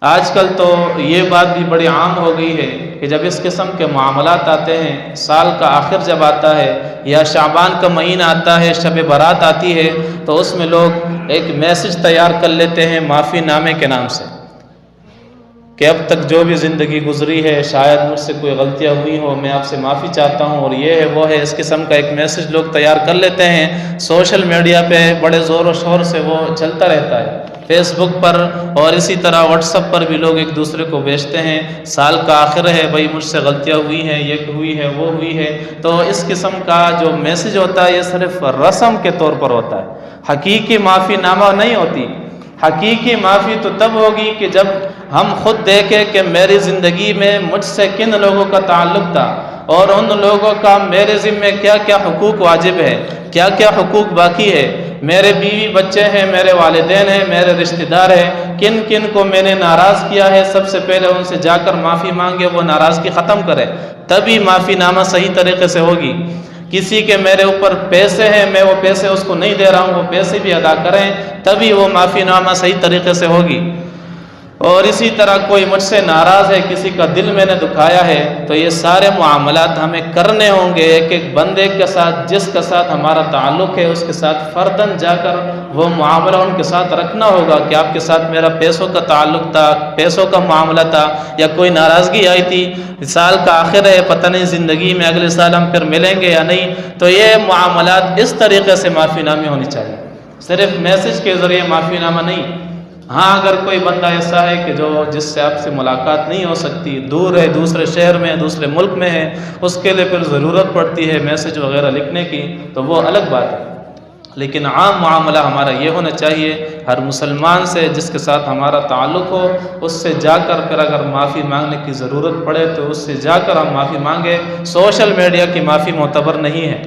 آج کل تو یہ بات بھی بڑی عام ہو گئی ہے کہ جب اس قسم کے معاملات آتے ہیں، سال کا آخر جب آتا ہے یا شعبان کا مہینہ آتا ہے، شب برات آتی ہے، تو اس میں لوگ ایک میسج تیار کر لیتے ہیں معافی نامے کے نام سے کہ اب تک جو بھی زندگی گزری ہے، شاید مجھ سے کوئی غلطیاں ہوئی ہوں، میں آپ سے معافی چاہتا ہوں، اور یہ ہے وہ ہے، اس قسم کا ایک میسج لوگ تیار کر لیتے ہیں۔ سوشل میڈیا پہ بڑے زور و شور سے وہ چلتا رہتا ہے، فیس بک پر اور اسی طرح واٹس ایپ پر بھی لوگ ایک دوسرے کو بھیجتے ہیں، سال کا آخر ہے بھائی، مجھ سے غلطیاں ہوئی ہیں، یہ ہوئی ہے، وہ ہوئی ہے۔ تو اس قسم کا جو میسج ہوتا ہے یہ صرف رسم کے طور پر ہوتا ہے، حقیقی معافی نامہ نہیں ہوتی۔ حقیقی معافی تو تب ہوگی کہ جب ہم خود دیکھیں کہ میری زندگی میں مجھ سے کن لوگوں کا تعلق تھا اور ان لوگوں کا میرے ذمے کیا کیا حقوق واجب ہے، کیا کیا حقوق باقی ہے، میرے بیوی بچے ہیں، میرے والدین ہیں، میرے رشتہ دار ہیں، کن کن کو میں نے ناراض کیا ہے، سب سے پہلے ان سے جا کر معافی مانگے، وہ ناراضگی ختم کرے، تبھی معافی نامہ صحیح طریقے سے ہوگی۔ کسی کے میرے اوپر پیسے ہیں، میں وہ پیسے اس کو نہیں دے رہا ہوں، وہ پیسے بھی ادا کریں، تبھی وہ معافی نامہ صحیح طریقے سے ہوگی۔ اور اسی طرح کوئی مجھ سے ناراض ہے، کسی کا دل میں نے دکھایا ہے، تو یہ سارے معاملات ہمیں کرنے ہوں گے ایک ایک بندے کے ساتھ، جس کے ساتھ ہمارا تعلق ہے اس کے ساتھ فرداً جا کر وہ معاملہ ان کے ساتھ رکھنا ہوگا کہ آپ کے ساتھ میرا پیسوں کا تعلق تھا، پیسوں کا معاملہ تھا، یا کوئی ناراضگی آئی تھی، سال کا آخر ہے، پتہ نہیں زندگی میں اگلے سال ہم پھر ملیں گے یا نہیں، تو یہ معاملات اس طریقے سے معافی نامے ہونی چاہیے، صرف میسج کے ذریعے معافی نامہ نہیں۔ ہاں، اگر کوئی بندہ ایسا ہے کہ جس سے آپ سے ملاقات نہیں ہو سکتی، دور ہے، دوسرے شہر میں ہے، دوسرے ملک میں ہے، اس کے لیے پھر ضرورت پڑتی ہے میسج وغیرہ لکھنے کی، تو وہ الگ بات ہے۔ لیکن عام معاملہ ہمارا یہ ہونا چاہیے، ہر مسلمان سے جس کے ساتھ ہمارا تعلق ہو، اس سے جا کر پھر اگر معافی مانگنے کی ضرورت پڑے تو اس سے جا کر ہم معافی مانگیں۔ سوشل میڈیا کی معافی معتبر نہیں ہے۔